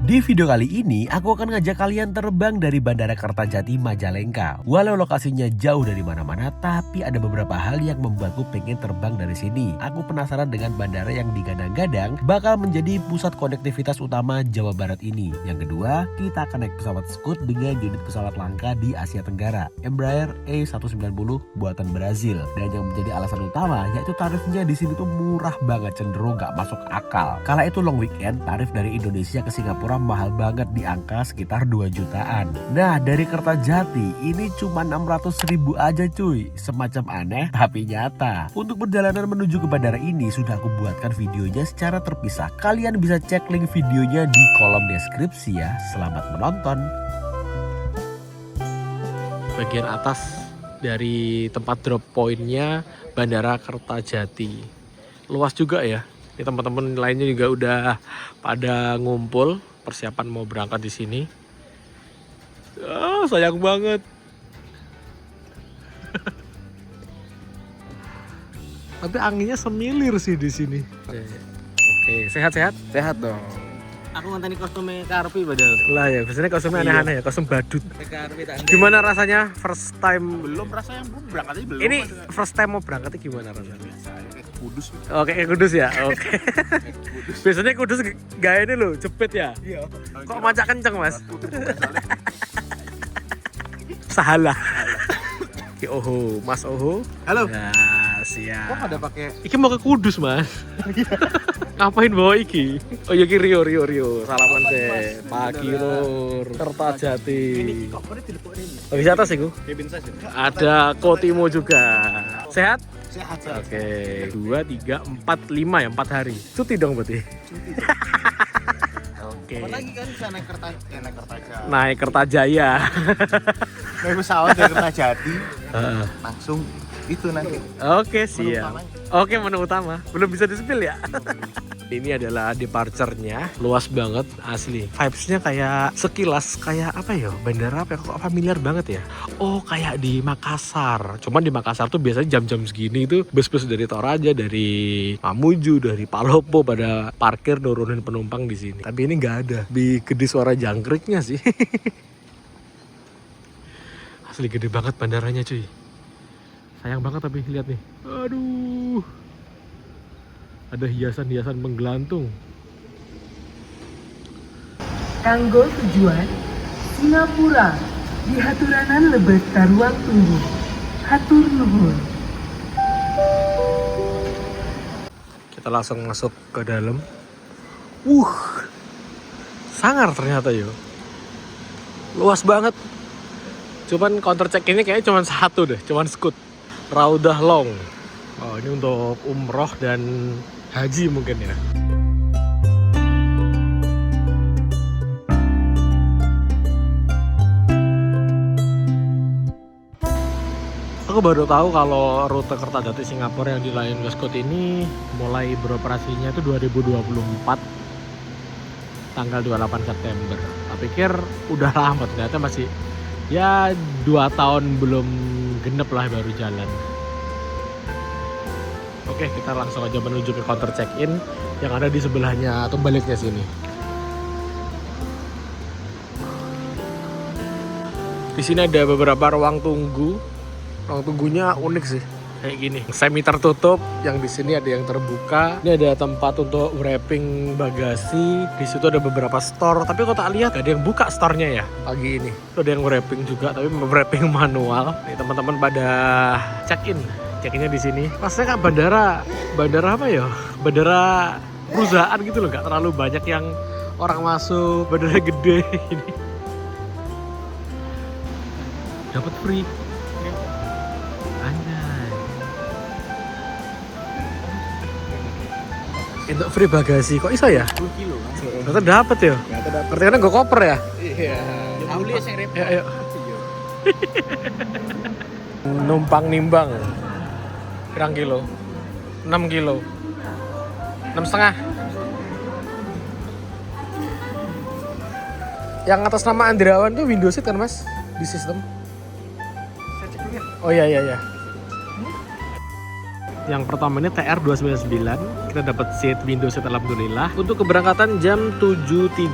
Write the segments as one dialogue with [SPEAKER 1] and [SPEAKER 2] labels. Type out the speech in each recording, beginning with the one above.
[SPEAKER 1] Di video kali ini, aku akan ngajak kalian terbang dari Bandara Kertajati, Majalengka. Walau lokasinya jauh dari mana-mana, tapi ada beberapa hal yang membuatku pengen terbang dari sini. Aku penasaran dengan bandara yang digadang-gadang bakal menjadi pusat konektivitas utama Jawa Barat ini. Yang kedua, kita akan naik pesawat Scoot dengan unit pesawat langka di Asia Tenggara, Embraer E190 buatan Brazil. Dan yang menjadi alasan utama yaitu tarifnya di sini tuh murah banget, cenderung gak masuk akal. Kala itu long weekend, tarif dari Indonesia ke Singapura mahal banget di angka sekitar 2 jutaan. Nah, dari Kertajati ini cuma 600.000 aja cuy. Semacam aneh tapi nyata. Untuk perjalanan menuju ke bandara ini sudah aku buatkan videonya secara terpisah. Kalian bisa cek link videonya di kolom deskripsi ya. Selamat menonton.
[SPEAKER 2] Bagian atas dari tempat drop pointnya Bandara Kertajati. Luas juga ya. Ini teman-teman lainnya juga udah pada ngumpul persiapan mau berangkat di sini. Sayang banget. Tapi anginnya semilir sih di sini. Oke, sehat-sehat?
[SPEAKER 3] Sehat dong. Aku ngenteni kostumnya Karpi padahal.
[SPEAKER 2] Lah ya, biasanya kostumnya aneh-aneh ya, kostum badut.
[SPEAKER 3] Karpi tak.
[SPEAKER 2] Gimana rasanya first time?
[SPEAKER 3] Belum rasanya berangkat aja belum.
[SPEAKER 2] Ini first time mau berangkatnya gimana rasanya?
[SPEAKER 3] Kudus.
[SPEAKER 2] Oke, Kudus ya. Oke. Biasanya Kudus gaya ini loh, jepit ya.
[SPEAKER 3] Iya.
[SPEAKER 2] Kok macak kenceng, Mas? Salah. Ki Oho, Mas Oho.
[SPEAKER 3] Halo.
[SPEAKER 2] Nah, siap.
[SPEAKER 3] Kok ada pakai
[SPEAKER 2] Iki mau ke Kudus, Mas. Ngapain bawa iki? Oh iya ki Rio. Salaman deh. Pagi Lur. Kertajati.
[SPEAKER 3] kopernya dilepok ini.
[SPEAKER 2] Oh, bisa atas iku?
[SPEAKER 3] Kevin saja.
[SPEAKER 2] Ada Kotimo juga. Sehat?
[SPEAKER 3] Sehat.
[SPEAKER 2] Oke, 2, 3, 4, 5 ya, 4 hari. Cuti dong berarti. Oke.
[SPEAKER 3] Kapan lagi kan bisa naik Kertaja.
[SPEAKER 2] Naik Kertajaya.
[SPEAKER 3] Naik pesawat dari Kertajati. Langsung itu nanti.
[SPEAKER 2] Oke, siap. Oke, menu utama. Belum bisa di-spill ya? Ini adalah departure-nya. Luas banget, asli. Vibes-nya kayak sekilas, kayak apa ya? Bandara apa ya? Kok familiar banget ya? Oh, kayak di Makassar. Cuman di Makassar tuh biasanya jam-jam segini tuh bus-bus dari Toraja, dari Mamuju, dari Palopo pada parkir nurunin penumpang di sini. Tapi ini nggak ada. Di gede suara jangkriknya sih. Asli gede banget bandaranya cuy. Sayang banget tapi lihat nih. Aduh. Ada hiasan-hiasan menggelantung.
[SPEAKER 4] Kanggo tujuan Singapura di haturanan lebet karuang tunggu. Hatur nuhun.
[SPEAKER 2] Kita langsung masuk ke dalam. Sangar ternyata yo. Luas banget. Cuman counter check ini kayaknya cuma satu deh, cuman Scoot. Raudah Long. Oh, ini untuk umroh dan haji mungkin ya. Aku baru tahu kalau rute Kertajati Singapura yang di Lion West Scoot ini mulai beroperasinya itu 2024 tanggal 28 September. Tak pikir udah lama, ternyata masih ya 2 tahun belum genep lah baru jalan. Oke, kita langsung aja menuju ke counter check-in yang ada di sebelahnya atau baliknya sini. Di sini ada beberapa ruang tunggu. Ruang tunggunya unik sih, kayak gini. Semi tertutup, yang di sini ada yang terbuka. Ini ada tempat untuk wrapping bagasi. Di situ ada beberapa store, tapi kok tak lihat gak ada yang buka store-nya ya pagi ini. Itu ada yang wrapping juga, tapi wrapping manual. Nih teman-teman pada check-in. Check-innya di sini. Pasnya kan bandara apa ya? Bandara perusahaan gitu loh, gak terlalu banyak yang orang masuk. Bandara gede ini. Dapat free. Anjay. Untuk free bagasi kok iso ya?
[SPEAKER 3] 10 kilo kan.
[SPEAKER 2] Ternyata dapet ya?
[SPEAKER 3] Ternyata dapat.
[SPEAKER 2] Berarti kan gue koper ya?
[SPEAKER 3] Iya. Yang sing repot.
[SPEAKER 2] Ayo. Numpang nimbang. Berapa kilo? 6 kilo. 6,5. Yang atas nama Andrawan tuh Windows Seat kan Mas? Di sistem.
[SPEAKER 3] Saya cek dulu ya.
[SPEAKER 2] Oh iya. Yang pertama ini TR299, kita dapat seat window seat alhamdulillah. Untuk keberangkatan jam 7.35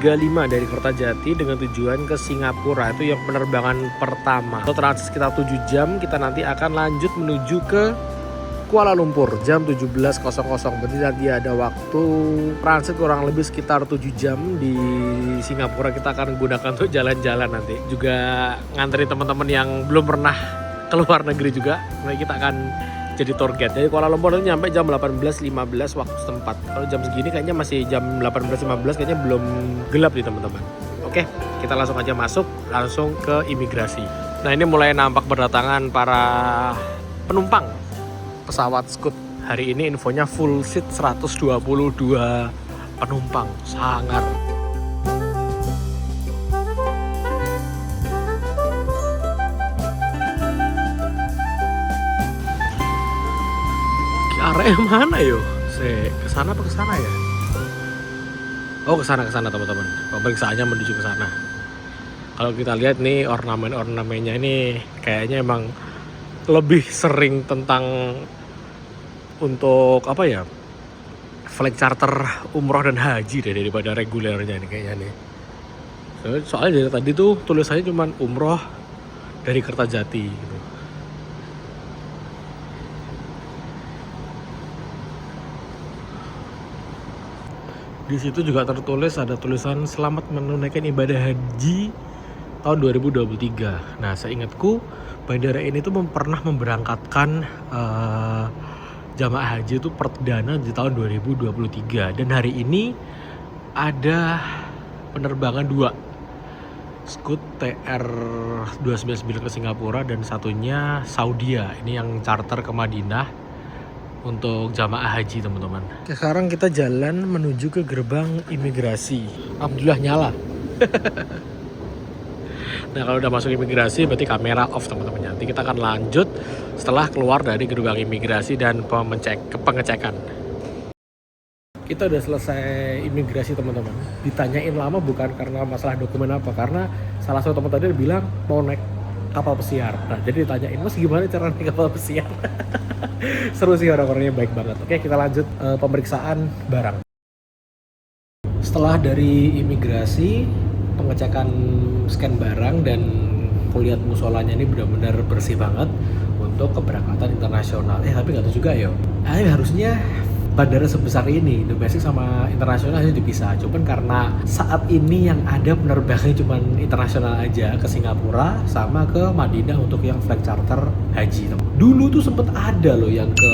[SPEAKER 2] dari Kertajati dengan tujuan ke Singapura, itu yang penerbangan pertama. Untuk transit sekitar 7 jam, kita nanti akan lanjut menuju ke Kuala Lumpur jam 17.00. Berarti nanti ada waktu transit kurang lebih sekitar 7 jam di Singapura. Kita akan gunakan untuk jalan-jalan nanti. Juga ngantri teman-teman yang belum pernah keluar negeri juga. Nanti kita akan jadi tour guide. Dari Kuala Lumpur nanti nyampe jam 18.15 waktu setempat. Kalau jam segini kayaknya masih jam 18.15, kayaknya belum gelap nih teman-teman. Oke, kita langsung aja masuk, langsung ke imigrasi. Nah ini mulai nampak berdatangan para penumpang pesawat Scoot. Hari ini infonya full seat 122 penumpang, sangar. Area mana yo? Kesana apa kesana ya? Oh kesana teman-teman. Pemeriksaannya menuju ke sana. Kalau kita lihat nih ornamen-ornamennya ini kayaknya emang lebih sering tentang untuk apa ya, flight charter umroh dan haji deh daripada regulernya nih kayaknya nih. Soalnya dari tadi tuh tulisannya cuma umroh dari Kertajati gitu. Di situ juga tertulis, ada tulisan selamat menunaikan ibadah haji tahun 2023. Nah, seingatku bandara ini tuh pernah memberangkatkan jamaah haji itu perdana di tahun 2023. Dan hari ini ada penerbangan 2 Scoot TR299 ke Singapura dan satunya Saudia. Ini yang charter ke Madinah untuk jamaah haji teman-teman. Sekarang kita jalan menuju ke gerbang imigrasi. Alhamdulillah nyala. Nah kalau udah masuk imigrasi berarti kamera off teman-teman. Nanti kita akan lanjut setelah keluar dari gerbang imigrasi dan pengecekan. Kita udah selesai imigrasi teman-teman. Ditanyain lama bukan karena masalah dokumen apa, karena salah satu teman tadi bilang mau naik kapal pesiar. Nah jadi ditanyain, mas gimana cara naik kapal pesiar? Seru sih, orang-orangnya baik banget. Oke kita lanjut pemeriksaan barang. Setelah dari imigrasi, pengecekan scan barang, dan kulihat musolanya ini benar-benar bersih banget untuk keberangkatan internasional. Tapi nggak tahu juga yo. Harusnya bandara sebesar ini, domestik sama internasional hanya dipisah. Cuman karena saat ini yang ada penerbangannya cuma internasional aja ke Singapura sama ke Madinah untuk yang flight charter haji. Dulu tuh sempet ada loh yang ke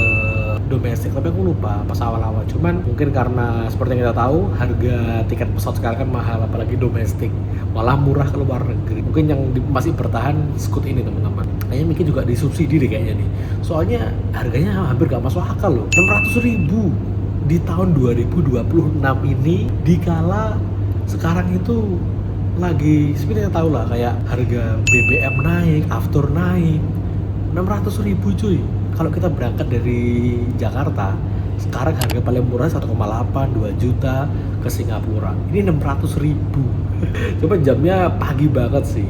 [SPEAKER 2] domestik, tapi aku lupa pas awal-awal. Cuman mungkin karena seperti yang kita tahu harga tiket pesawat sekarang kan mahal, apalagi domestik, malah murah ke luar negeri. Mungkin yang masih bertahan Scoot ini teman-teman. Kayaknya mungkin juga disubsidi deh kayaknya nih. Soalnya harganya hampir gak masuk akal loh. 600.000 di tahun 2026 ini, dikala sekarang itu lagi seperti yang tahu lah, kayak harga BBM naik, aftur naik. 600.000 cuy. Kalau kita berangkat dari Jakarta, sekarang harga paling murah 1,8, 2 juta ke Singapura. Ini 600.000. Coba jamnya pagi banget sih.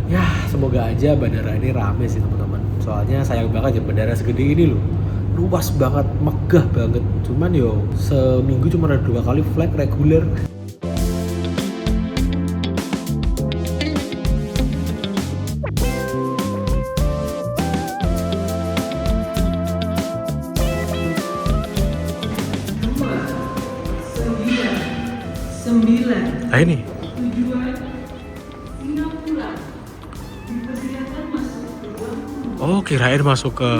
[SPEAKER 2] Ya semoga aja bandara ini rame sih teman-teman. Soalnya sayang banget ya bandara segede ini loh. Luas banget, megah banget. Cuman yo seminggu cuma ada 2 kali flight reguler. Nah ini
[SPEAKER 4] Tujuan Singapura. Dipersilakan masuk ke ruang tunggu.
[SPEAKER 2] oh kirain masuk ke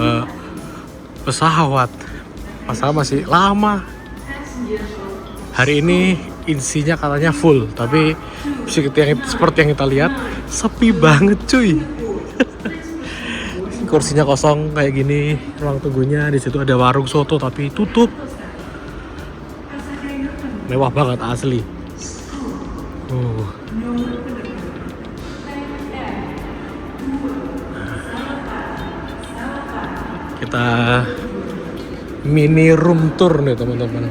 [SPEAKER 2] pesawat. Masalah masih lama. Hari ini isinya katanya full, tapi seperti yang kita lihat sepi banget cuy. Kursinya kosong kayak gini, ruang tunggunya. Di situ ada warung soto tapi tutup. Mewah banget asli. Kita mini room tour nih teman-teman.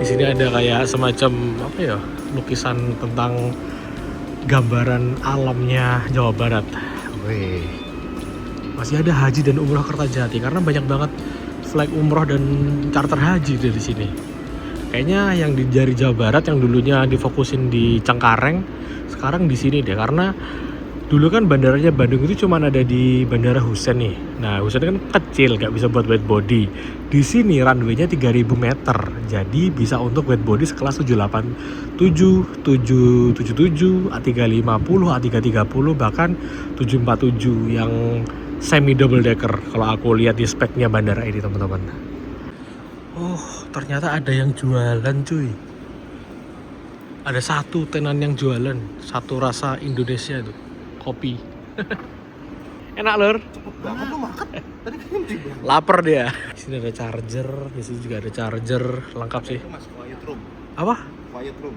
[SPEAKER 2] Di sini ada kayak semacam apa ya, lukisan tentang gambaran alamnya Jawa Barat. Wih, masih ada haji dan umroh Kertajati karena banyak banget flight umroh dan charter haji dari sini. Kayaknya yang dari Jawa Barat yang dulunya difokusin di Cengkareng sekarang di sini deh, karena dulu kan bandaranya Bandung itu cuma ada di Bandara Husein nih. Nah, Husein kan kecil, nggak bisa buat wide body. Di sini runway-nya 3000 meter, jadi bisa untuk wide body sekelas 787, 777, A350, A330, bahkan 747 yang semi double decker. Kalau aku lihat di speknya bandara ini, teman-teman. Oh, ternyata ada yang jualan, cuy. Ada satu tenan yang jualan, satu rasa Indonesia itu. Kopi. Enak lur.
[SPEAKER 3] Banget lu makan. Tadi kan juga.
[SPEAKER 2] Lapar dia. Di sini ada charger, di sini juga ada charger, lengkap sih.
[SPEAKER 3] Itu Mas quiet room.
[SPEAKER 2] Apa?
[SPEAKER 3] Quiet room.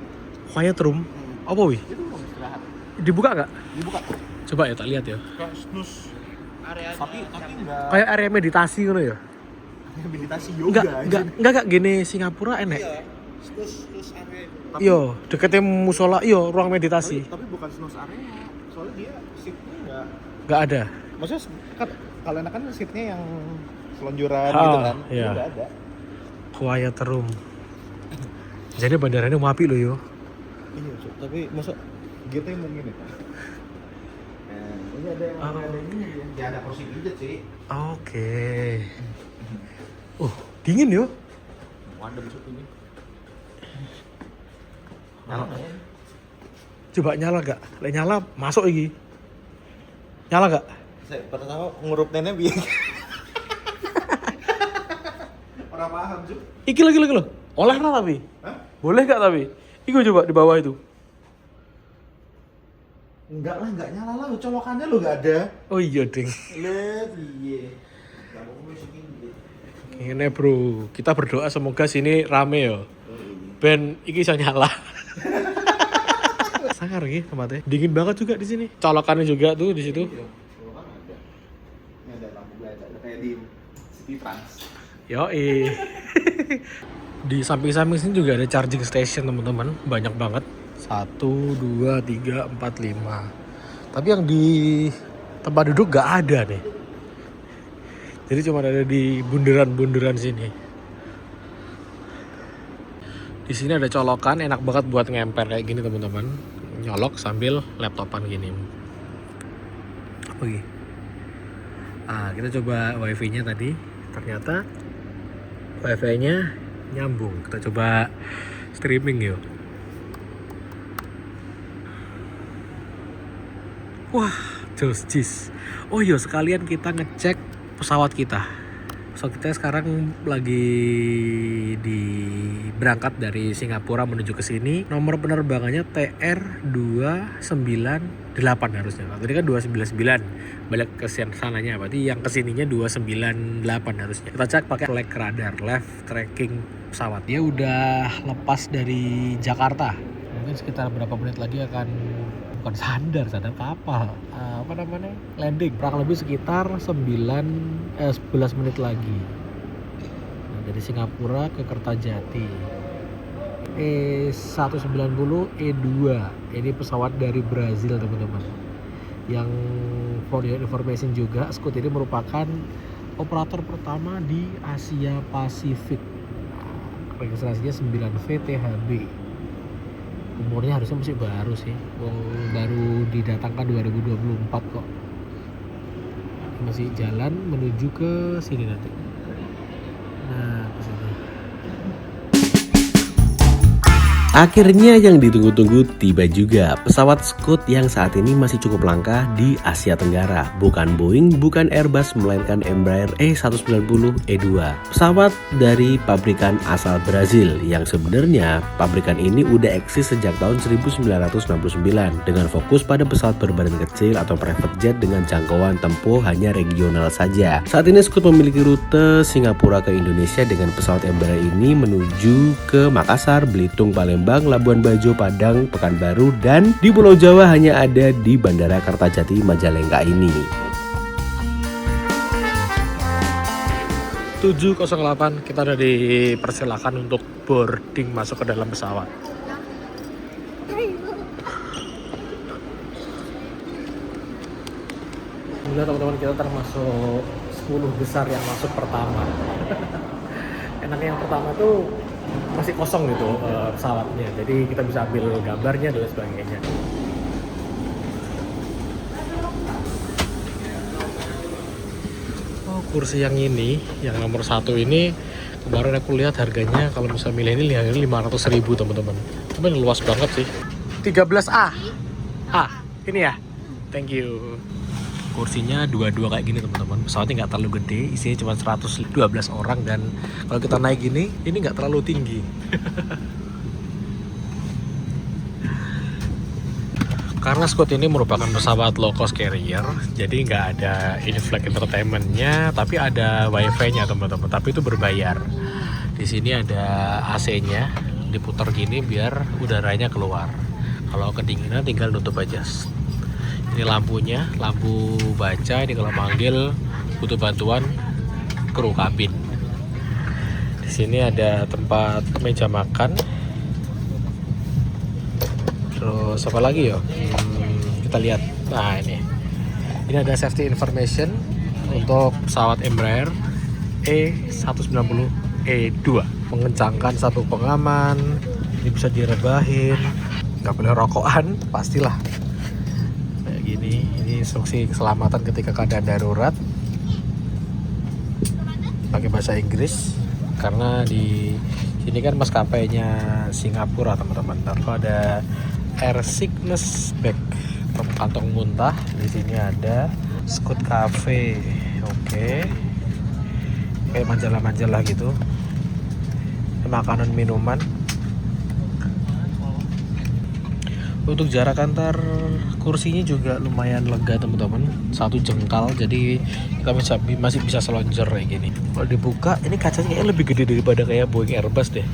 [SPEAKER 2] Quiet room. Apa wih?
[SPEAKER 3] Itu mau istirahat.
[SPEAKER 2] Dibuka nggak?
[SPEAKER 3] Dibuka.
[SPEAKER 2] Coba ya tak lihat ya.
[SPEAKER 3] Kayak snus. Area tapi enggak
[SPEAKER 2] Kayak area meditasi gitu ya.
[SPEAKER 3] rehabilitasi yoga.
[SPEAKER 2] Enggak gini Singapura enek.
[SPEAKER 3] Iya. Snus area.
[SPEAKER 2] Iyo, deketnya musola, iyo ruang meditasi.
[SPEAKER 3] Tapi bukan snus area. Soalnya dia seatnya
[SPEAKER 2] Nggak ada.
[SPEAKER 3] maksudnya kan kalau enak kan seatnya yang selonjoran
[SPEAKER 2] Ah,
[SPEAKER 3] gitu kan.
[SPEAKER 2] iya.
[SPEAKER 3] Nggak ada.
[SPEAKER 2] Quiet room. Jadi bandara ini mau api loh yo.
[SPEAKER 3] Iya, Cuk. Tapi masa kita yang mau gini kan? Ini ada yang ada ini ya ada kursi pijat sih.
[SPEAKER 2] Oke. Dingin yo.
[SPEAKER 3] Ada besok ini.
[SPEAKER 2] Coba nyala gak? Lek nyala masuk lagi. Nyala gak?
[SPEAKER 3] Saya pertama ngurup nenek biar. Orang paham, Cuk.
[SPEAKER 2] Iki lagi loh. Oleh lah tapi.
[SPEAKER 3] Hah?
[SPEAKER 2] Boleh gak tapi? Iku coba di bawah itu.
[SPEAKER 3] Enggak lah, enggak nyala lah. Colokannya lo enggak ada.
[SPEAKER 2] Oh iya ding.
[SPEAKER 3] Lihat, iya. Enggak mau masukin gitu.
[SPEAKER 2] Ini bro, kita berdoa semoga sini rame ya. Ben iki bisa nyala. Sangar gitu tempatnya. Dingin banget juga di sini. Colokannya juga tuh di situ.
[SPEAKER 3] Colokan ada. Ini ada lampu belakang kayak di City Trans.
[SPEAKER 2] Yoi. Di samping-samping sini juga ada charging station teman-teman, banyak banget. 1, 2, 3, 4, 5. Tapi yang di tempat duduk gak ada nih. Jadi cuma ada di bundaran-bundaran sini. Di sini ada colokan, enak banget buat ngemper kayak gini teman-teman. Nyolok sambil laptopan gini. Oke. Kita coba wifi-nya tadi. Ternyata wifi-nya nyambung. Kita coba streaming yuk. Wah, jis. Oh iya, sekalian kita ngecek pesawat kita. Pesawat kita sekarang lagi berangkat dari Singapura menuju ke sini. Nomor penerbangannya TR298 harusnya. Tadi kan 299. Balik ke sananya, berarti yang kesininya 298 harusnya. Kita cek pakai flight radar, left tracking pesawat. Dia udah lepas dari Jakarta. Mungkin sekitar berapa menit lagi akan bukan sadar kapal landing kurang lebih sekitar 11 menit lagi. Nah, dari Singapura ke Kertajati E190 E2 ini pesawat dari Brazil teman-teman. Yang for your information juga, Scoot ini merupakan operator pertama di Asia Pasifik. Nah, registrasinya 9 VTHB. Umurnya harusnya masih baru sih, baru didatangkan 2024 kok. Masih jalan menuju ke sini nanti. Nah, ke sini.
[SPEAKER 1] Akhirnya yang ditunggu-tunggu tiba juga, pesawat Scoot yang saat ini masih cukup langka di Asia Tenggara. Bukan Boeing, bukan Airbus, melainkan Embraer E190 E2. Pesawat dari pabrikan asal Brazil yang sebenarnya pabrikan ini udah eksis sejak tahun 1969 dengan fokus pada pesawat berbadan kecil atau private jet dengan jangkauan tempuh hanya regional saja. Saat ini Scoot memiliki rute Singapura ke Indonesia dengan pesawat Embraer ini menuju ke Makassar, Belitung, Palembang, Labuan Bajo, Padang, Pekanbaru, dan di Pulau Jawa hanya ada di Bandara Kertajati Majalengka ini.
[SPEAKER 2] 708 kita udah dipersilakan untuk boarding masuk ke dalam pesawat. Alhamdulillah teman-teman, kita termasuk 10 besar yang masuk pertama. Enaknya yang pertama tuh masih kosong gitu pesawatnya, jadi kita bisa ambil gambarnya dan sebagainya. Oh, kursi yang ini, yang nomor 1 ini kemarin aku lihat harganya kalau misalnya milih ini harganya 500.000 teman-teman. Tapi ini luas banget sih. 13A. Ini ya. Thank you. Kursinya dua-dua kayak gini teman-teman. Pesawatnya nggak terlalu gede, isinya cuma 112 orang, dan kalau kita naik gini, ini nggak terlalu tinggi. Karena Scoot ini merupakan pesawat low cost carrier, jadi nggak ada in-flight entertainment-nya, tapi ada wifi-nya teman-teman. Tapi itu berbayar. Di sini ada AC-nya, diputar gini biar udaranya keluar. Kalau kedinginan tinggal nutup aja. Ini lampunya, lampu baca. Ini kalau manggil butuh bantuan kru kabin. Di sini ada tempat meja makan. Terus apa lagi ya? Kita lihat. Nah ini ada safety information untuk pesawat Embraer E190E2. Mengencangkan satu pengaman. Ini bisa direbahin. Nggak boleh rokokan, pastilah. Gini, ini instruksi keselamatan ketika keadaan darurat pakai bahasa Inggris, karena di sini kan maskapainya Singapura teman-teman. Lalu ada air sickness bag, kantong muntah. Di sini ada Scoot Cafe, oke. Kayak majalah-majalah gitu, makanan minuman. Untuk jarak antar kursinya juga lumayan lega teman-teman, 1 jengkal, jadi kita masih bisa selonjor kayak gini. Kalau dibuka, ini kacanya kayaknya lebih gede daripada kayak Boeing Airbus deh.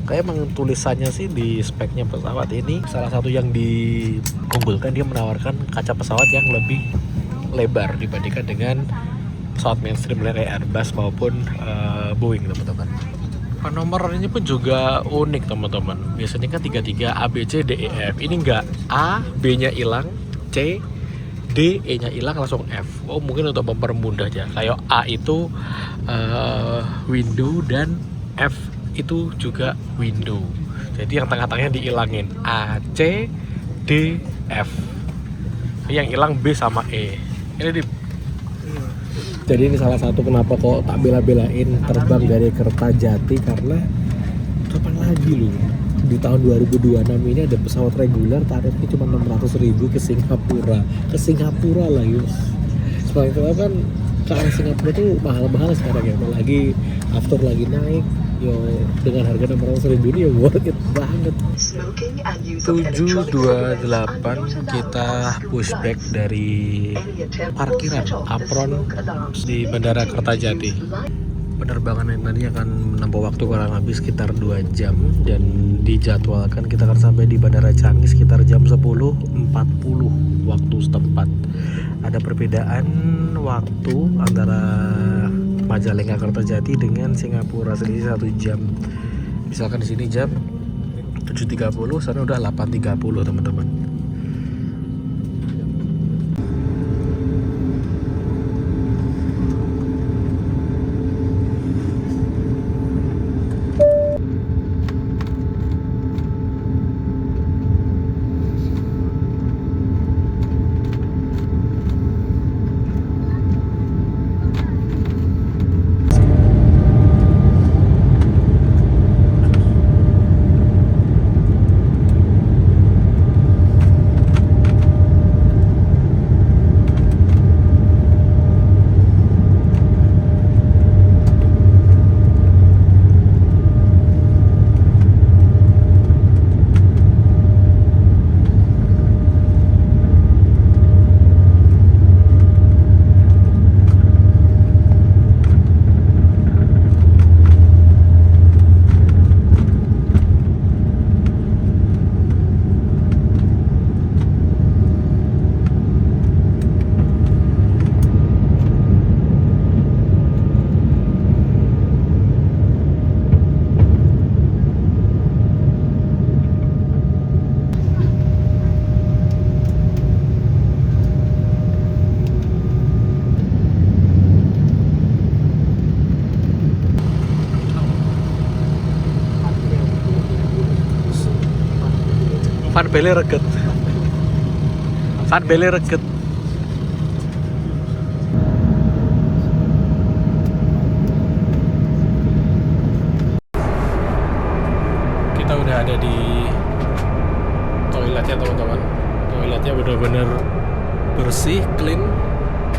[SPEAKER 2] Kayak emang tulisannya sih di speknya pesawat ini, salah satu yang diunggulkan, dia menawarkan kaca pesawat yang lebih lebar dibandingkan dengan pesawat mainstream kayak Airbus maupun Boeing teman-teman. Nomornya pun juga unik teman-teman. Biasanya kan 33 A, B, C, D, E, F. Ini enggak A, B-nya hilang, C, D, E-nya hilang, langsung F. Oh, mungkin untuk mempermudah aja. Kayak A itu window dan F itu juga window. Jadi yang tengah-tengahnya dihilangin. A, C, D, F. Yang hilang B sama E. Ini di. Jadi ini salah satu kenapa kok tak bela-belain terbang dari Kertajati, karena kapan lagi loh di tahun 2026 ini ada pesawat reguler tarifnya cuma 600.000 ke Singapura lah yuk. Sebab itu kan ke arah Singapura tuh mahal-mahal sekarang ya, apalagi after lagi naik. Yo, dengan harga 600.000 ini ya worth it banget. 728 kita pushback dari parkiran apron di Bandara Kertajati. Penerbangan yang tadi akan menempuh waktu kurang lebih sekitar 2 jam, dan dijadwalkan kita akan sampai di Bandara Changi sekitar jam 10.40 waktu setempat. Ada perbedaan waktu antara Majalengka Kertajati dengan Singapura selisih 1 jam. Misalkan di sini jam 7.30, sana udah 8.30 teman-teman. Van Belle reget. Van Belle reget. Kita udah ada di toiletnya teman-teman. Toiletnya benar-benar bersih, clean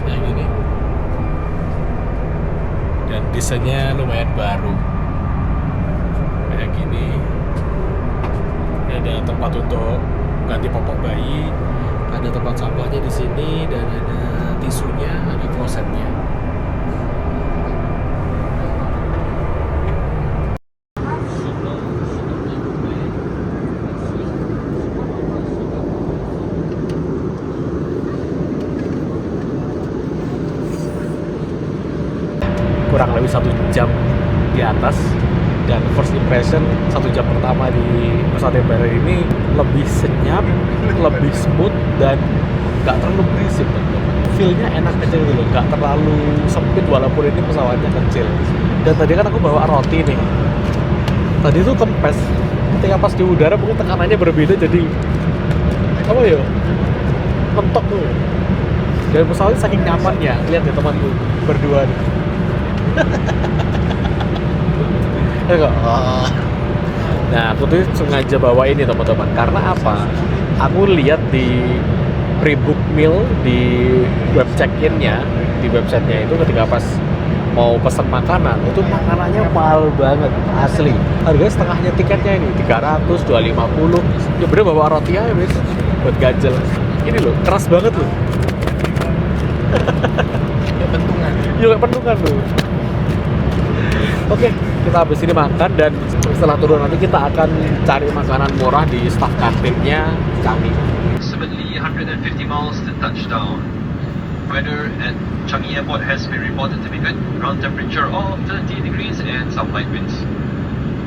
[SPEAKER 2] kayak gini. Dan desainnya lumayan baru kayak gini. Ini ada tempat untuk ganti popok bayi, ada tempat sampahnya di sini, dan ada tisunya, ada klosetnya. Kurang lebih 1 jam di atas, dan first impression 1 jam pertama di pesawat Embraer ini lebih senyap, lebih smooth, dan nggak terlalu berisik. Feel-nya enak aja gitu loh, nggak terlalu sempit walaupun ini pesawatnya kecil. Dan tadi kan aku bawa roti nih, tadi tuh kempes, ketika pas di udara mungkin tekanannya berbeda, jadi apa ya, mentok tuh. Dan pesawatnya saking nyamannya, lihat ya temanku berdua nih. Nah, aku tuh sengaja bawa ini teman-teman, karena apa? Aku lihat di pre-book meal di web check-in-nya, di websitenya itu ketika pas mau pesan makanan, itu makanannya mahal banget, asli. Harganya setengahnya tiketnya ini, 300, 250. Ya bener bawa roti aja, bis, buat ganjel. Ini loh, keras banget loh.
[SPEAKER 3] Ya pentungan.
[SPEAKER 2] Iya, kayak pentungan loh. Oke, kita habis ini makan, dan setelah turun nanti kita akan cari makanan murah di staff kantinnya Changi.
[SPEAKER 5] Approximately 150 miles to touchdown. Weather at Changi Airport has been reported to be good. Ground temperature of 30 degrees and some light winds.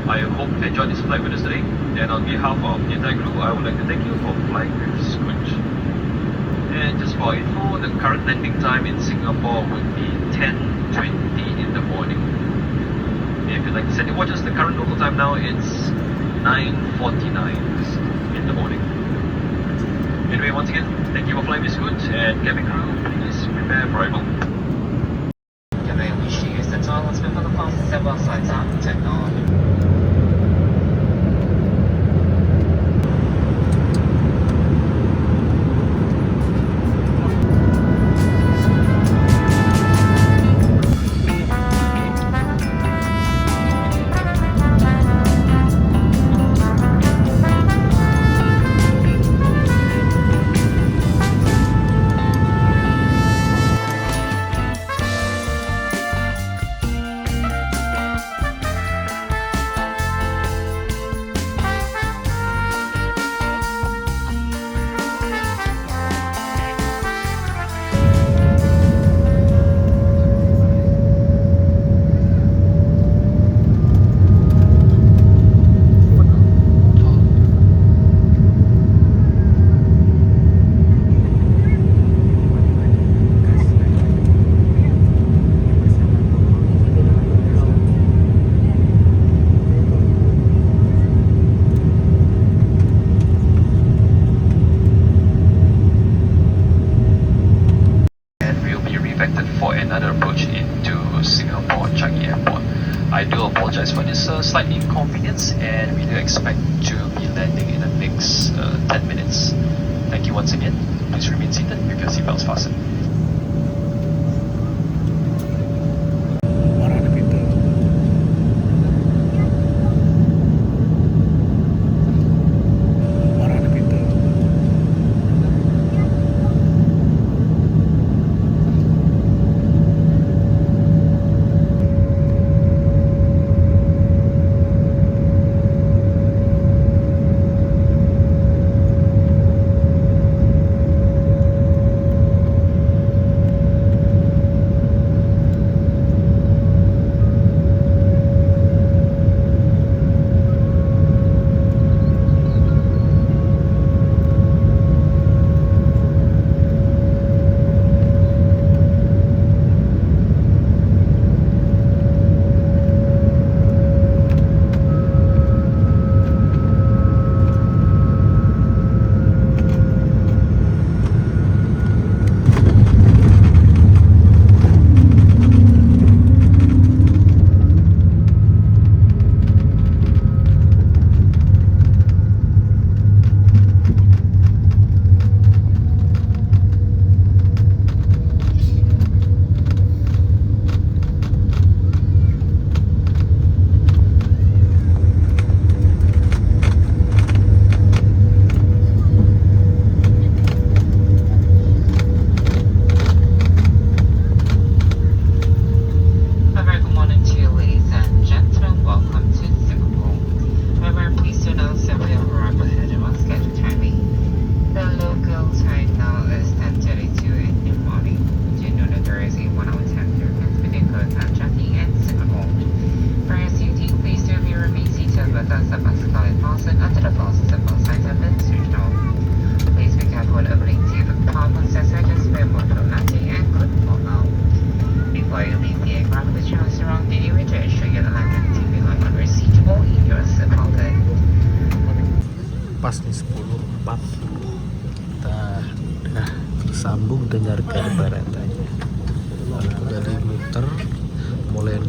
[SPEAKER 5] I hope you enjoyed this flight with us today. And on behalf of the entire crew, I would like to thank you for flying with Scoot. And just for info, the current landing time in Singapore would be 10:20 in the morning. If you'd like to set your watches, the current local time now it's 9:49 in the morning. Anyway, once again, thank you for flying with Scoot, and cabin crew, please prepare for arrival.
[SPEAKER 6] Cabin wishing is the time. Let's go for the fast 7 sides on technology.
[SPEAKER 5] I do apologize for this slight inconvenience, and we do expect to be landing in the next 10 minutes. Thank you once again. Please remain seated with your seatbelts fastened.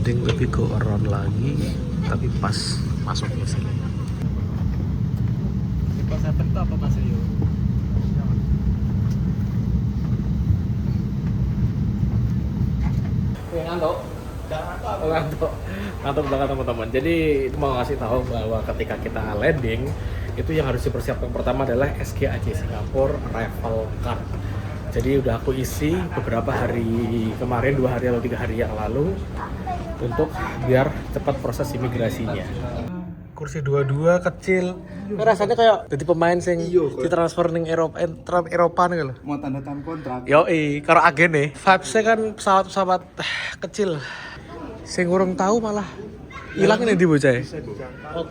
[SPEAKER 2] landing tapi go around lagi, tapi pas masuk ke sini. Pas happen itu apa Mas Rio? Ngantuk? Ngantuk banget teman-teman. Jadi mau ngasih tahu bahwa ketika kita landing itu yang harus dipersiapkan pertama adalah SGAC Singapore Arrival Card. Jadi udah aku isi beberapa hari kemarin, 2 hari atau 3 hari yang lalu untuk biar cepat proses imigrasinya. Kursi 22 kecil. Rasanya kayak jadi pemain sing ditransfer ning Eropa nih lho.
[SPEAKER 3] Mau tanda tangan kontrak.
[SPEAKER 2] Yoi, karo agen nih. Vibes-nya kan pesawat-pesawat kecil. Sing urung tahu malah hilang ini di bocah.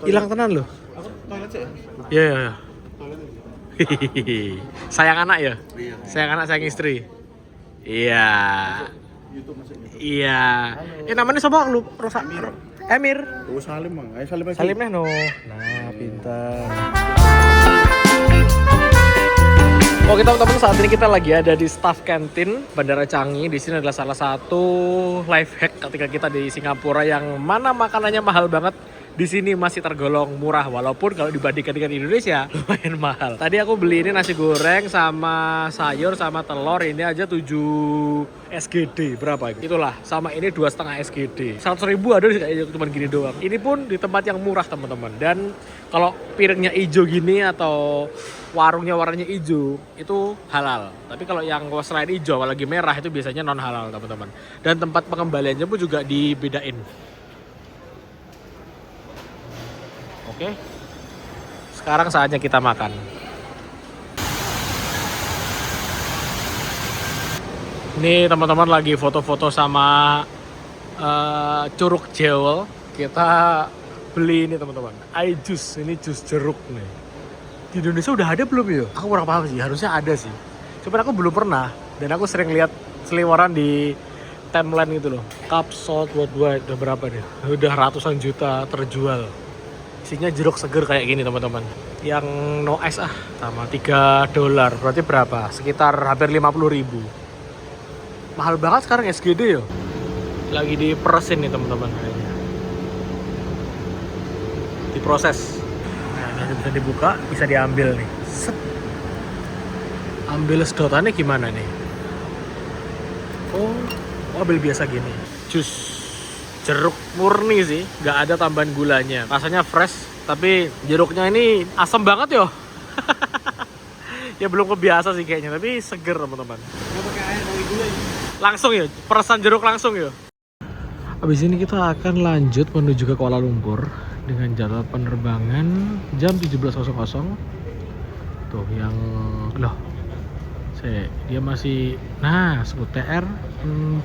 [SPEAKER 2] Hilang tenan loh.
[SPEAKER 3] Aku toilet sih.
[SPEAKER 2] Iya. Sayang anak ya? Sayang anak, sayang istri. Iya. Iya. Namanya siapa lu? Emir.
[SPEAKER 3] Oh, Salim Mang. Ayo Salim lagi.
[SPEAKER 2] Salim no. Nah, pintar. Oke teman-teman, saat ini kita lagi ada di staff canteen Bandara Changi. Di sini adalah salah satu life hack ketika kita di Singapura yang mana makanannya mahal banget. Di sini masih tergolong murah walaupun kalau dibandingkan dengan Indonesia lumayan mahal. Tadi aku beli ini nasi goreng sama sayur sama telur, ini aja 7 SGD berapa? Itulah, sama ini 2,5 SGD. 100.000 ada kayak cuma gini doang. Ini pun di tempat yang murah teman-teman. Dan kalau piringnya hijau gini atau warungnya warnanya hijau itu halal. Tapi kalau yang selain hijau apalagi merah itu biasanya non halal teman-teman. Dan tempat pengembaliannya pun juga dibedain. Oke, sekarang saatnya kita makan. Ini teman-teman lagi foto-foto sama curug jewel. Kita beli ini teman-teman, iJuice, ini jus jeruk nih. Di Indonesia udah ada belum ya? Aku kurang paham sih, harusnya ada sih. Cuman aku belum pernah, dan aku sering lihat seliweran di timeline gitu loh. Cup sold worldwide, udah berapa nih? Udah ratusan juta terjual. Isinya jeruk seger kayak gini teman-teman. Yang no ice sama $3. Berarti berapa? Sekitar hampir 50.000. Mahal banget sekarang SGD ya. Lagi diperesin nih teman-teman kayaknya. Diproses. Nah, ini bisa dibuka, bisa diambil nih. Set. Ambil sedotannya gimana nih? Oh, ambil biasa gini. Jus jeruk murni sih, nggak ada tambahan gulanya. Rasanya fresh, tapi jeruknya ini asam banget yo. Ya belum kebiasa sih kayaknya, tapi seger teman-teman.
[SPEAKER 3] Nggak pakai air, pakai gula ya.
[SPEAKER 2] Langsung ya, peresan jeruk langsung ya. Habis ini kita akan lanjut menuju ke Kuala Lumpur dengan jadwal penerbangan jam 17.00. Tuh yang loh, dia masih, nah sebut TR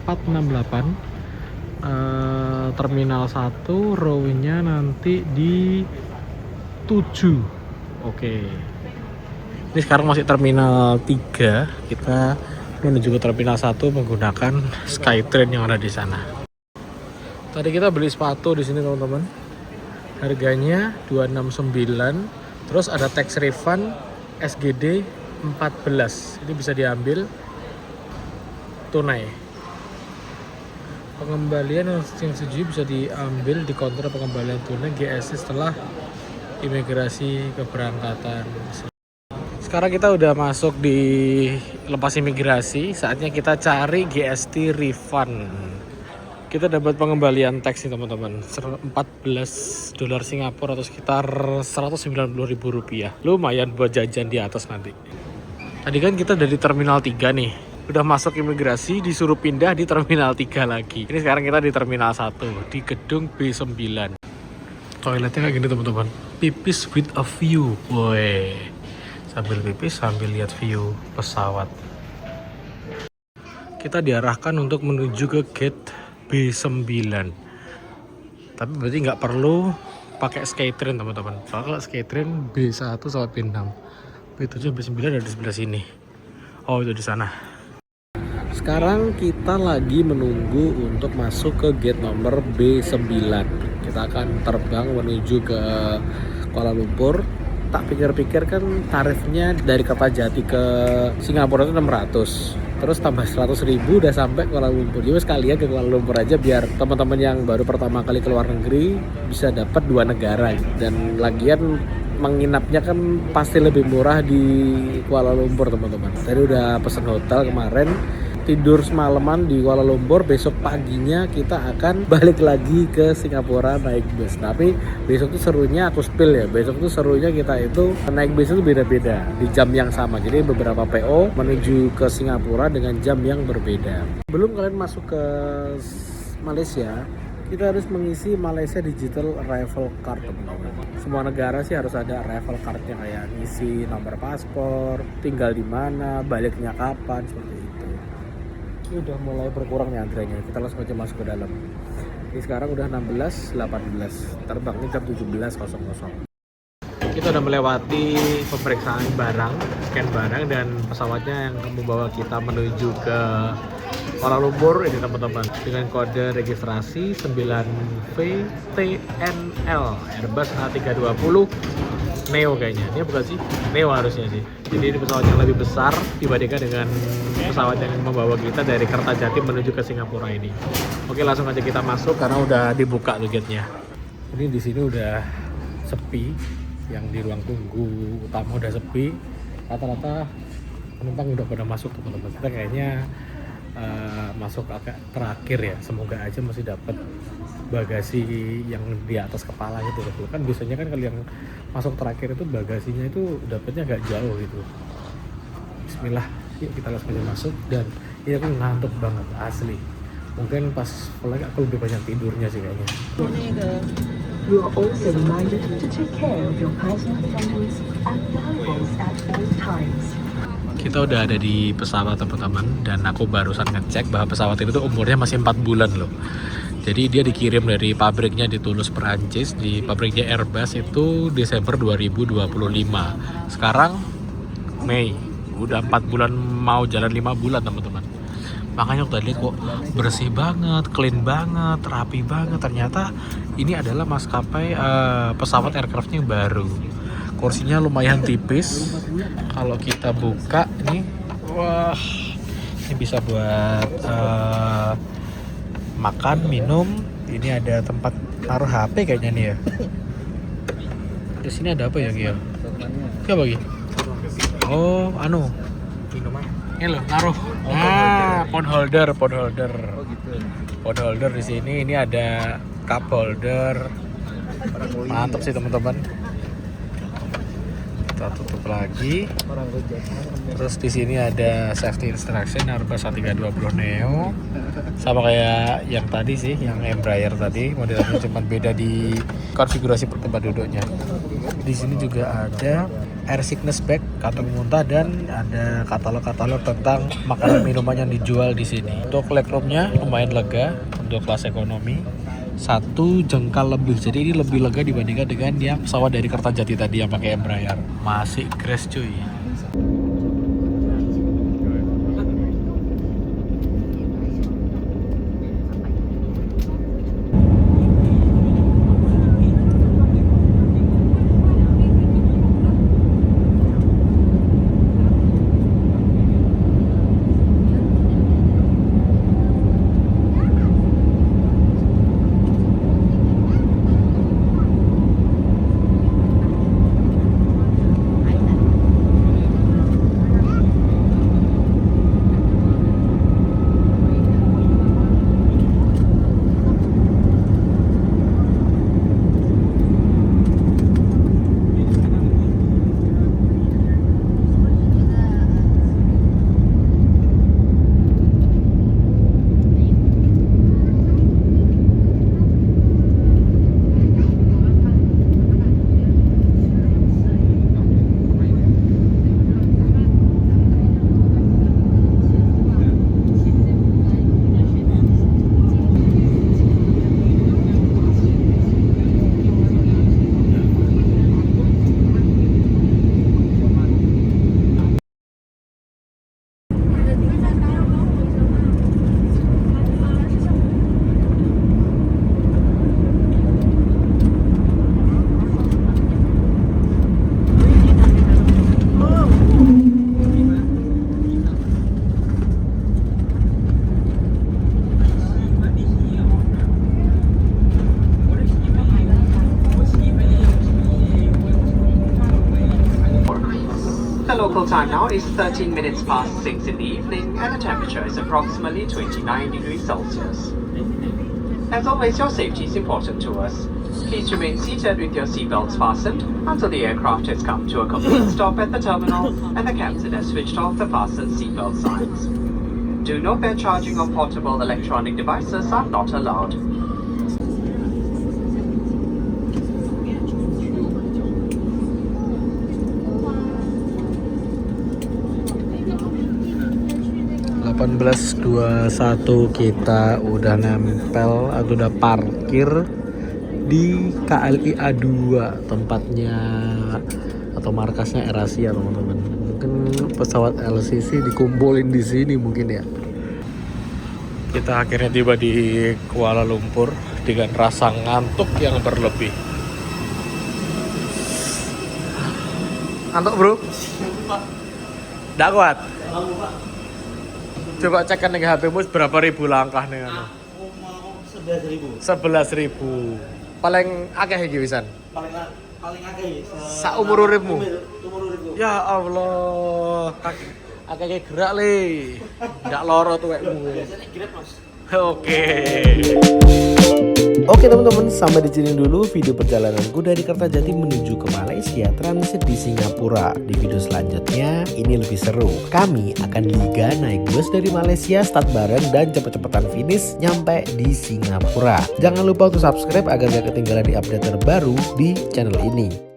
[SPEAKER 2] 468. Terminal 1, row-nya nanti di 7. Oke. Ini sekarang masih terminal 3. Kita menuju ke terminal 1 menggunakan Skytrain yang ada di sana. Tadi kita beli sepatu di sini teman-teman. Harganya 269. Terus ada tax refund SGD 14. Ini bisa diambil tunai. Pengembalian yang setuju bisa diambil di counter pengembalian tunai GSC setelah imigrasi keberangkatan. Sekarang kita udah masuk di lepas imigrasi, saatnya kita cari GST refund. Kita dapat pengembalian tax nih teman-teman, $14 Singapura atau sekitar Rp190.000. Lumayan buat jajan di atas nanti. Tadi kan kita dari terminal 3 nih. Udah masuk imigrasi, disuruh pindah di terminal 3 lagi. Ini sekarang kita di terminal 1 di gedung B9. Toiletnya kayak gini teman-teman. Pipis with a view. Woi. Sambil pipis sambil lihat view pesawat. Kita diarahkan untuk menuju ke gate B9. Tapi berarti nggak perlu pakai Skytrain teman-teman. Soalnya kalau Skytrain B1 sama B6. B7 B9 ada di sebelah sini. Oh itu di sana. Sekarang kita lagi menunggu untuk masuk ke gate nomor B9. Kita akan terbang menuju ke Kuala Lumpur. Tak pikir-pikir kan tarifnya dari Kertajati ke Singapura itu 600. terus tambah 100.000 udah sampai Kuala Lumpur. Jadi sekalian ke Kuala Lumpur aja biar teman-teman yang baru pertama kali ke luar negeri bisa dapat 2 negara. Dan lagian menginapnya kan pasti lebih murah di Kuala Lumpur teman-teman. Tadi udah pesen hotel kemarin, tidur semalaman di Kuala Lumpur, besok paginya kita akan balik lagi ke Singapura naik bus. Tapi besok tuh serunya aku spill ya, besok tuh serunya kita itu naik bus itu beda-beda di jam yang sama. Jadi beberapa PO menuju ke Singapura dengan jam yang berbeda. Belum kalian masuk ke Malaysia, kita harus mengisi Malaysia Digital Arrival Card teman-teman. Semua negara sih harus ada arrival cardnya, kayak ngisi nomor paspor, tinggal di mana, baliknya kapan, seperti itu. Ini udah mulai berkurang nih antriannya, kita langsung aja masuk ke dalam. Ini sekarang udah 16.18, terbangnya jam 17.00. Kita udah melewati pemeriksaan barang, scan barang, dan pesawatnya yang membawa kita menuju ke Kuala Lumpur ini teman-teman, dengan kode registrasi 9VTNL Airbus A320 Neo kayaknya. Ini bukan sih? Neo harusnya sih. Jadi ini pesawat yang lebih besar dibandingkan dengan pesawat yang membawa kita dari Kertajati menuju ke Singapura ini. Oke, langsung aja kita masuk karena udah dibuka tuh gate-nya. Ini di sini udah sepi, yang di ruang tunggu utama udah sepi. Rata-rata penumpang udah pada masuk teman-teman. Kita kayaknya masuk agak terakhir ya. Semoga aja masih dapat bagasi yang di atas kepala gitu loh. Kan biasanya kan kalau yang masuk terakhir itu bagasinya itu dapatnya agak jauh gitu. Bismillah, yuk kita langsung aja masuk. Dan ini aku ngantuk banget asli. Mungkin pas pulang aku lebih banyak tidurnya sih kayaknya.
[SPEAKER 7] You are also reminded to take care of your personal belongings and valuables at all times.
[SPEAKER 2] Kita udah ada di pesawat teman-teman, dan aku barusan ngecek bahwa pesawat itu tuh umurnya masih 4 bulan loh. Jadi dia dikirim dari pabriknya di Toulouse, Perancis, di pabriknya Airbus itu Desember 2025. Sekarang Mei, udah 4 bulan mau jalan 5 bulan teman-teman. Makanya aku tadi kok bersih banget, clean banget, rapi banget. Ternyata ini adalah maskapai pesawat aircraftnya baru. Kursinya lumayan tipis. Kalau kita buka ini, wah, ini bisa buat makan, minum. Ini ada tempat taruh HP kayaknya nih ya. Di sini ada apa ya Gio? Apa bagi? Oh, ini loh, naruh. Nah, phone holder. Phone holder di sini. Ini ada cup holder. Mantap sih teman-teman. Kita tutup lagi. Terus di sini ada safety instruction Airbus A320 Neo. Sama kayak yang tadi sih, yang Embraer tadi. Modelnya cuma beda di konfigurasi tempat duduknya. Di sini juga ada air sickness bag, kantong muntah, dan ada katalog-katalog tentang makanan minuman yang dijual di sini. Untuk legroomnya lumayan lega untuk kelas ekonomi. 1 jengkal lebih, jadi ini lebih lega dibandingkan dengan yang pesawat dari Kertajati tadi yang pakai Embraer. Masih crash cuy.
[SPEAKER 8] local time now is 13 minutes past 6 in the evening and the temperature is approximately 29 degrees Celsius. As always, your safety is important to us. Please remain seated with your seatbelts fastened until the aircraft has come to a complete stop at the terminal and the captain has switched off the fastened seatbelt signs. Do note that charging of portable electronic devices are not allowed.
[SPEAKER 2] Kita udah nempel atau udah parkir di KLI A2, tempatnya atau markasnya AirAsia teman-teman. Mungkin pesawat LCC dikumpulin di sini mungkin ya. Kita akhirnya tiba di Kuala Lumpur dengan rasa ngantuk yang berlebih. Ngantuk bro? Nggak kuat? Coba cek kan nih HP-mu berapa ribu langkah nih kan?
[SPEAKER 3] Aku mau 11.000.
[SPEAKER 2] 11.000. Paling akeh iki wisan.
[SPEAKER 3] Paling akeh.
[SPEAKER 2] Saumur uripmu.
[SPEAKER 3] Umur uripku.
[SPEAKER 2] Ya Allah. Akeh gerak le. Ndak loro tuwekmu.
[SPEAKER 3] Biasanya Grab, Mas.
[SPEAKER 1] Oke teman-teman, sampai di sini dulu video perjalananku dari Kertajati menuju ke Malaysia transit di Singapura. Di video selanjutnya ini lebih seru. Kami akan liga naik bus dari Malaysia, start bareng dan cepet-cepetan finish nyampe di Singapura. Jangan lupa untuk subscribe agar gak ketinggalan di update terbaru di channel ini.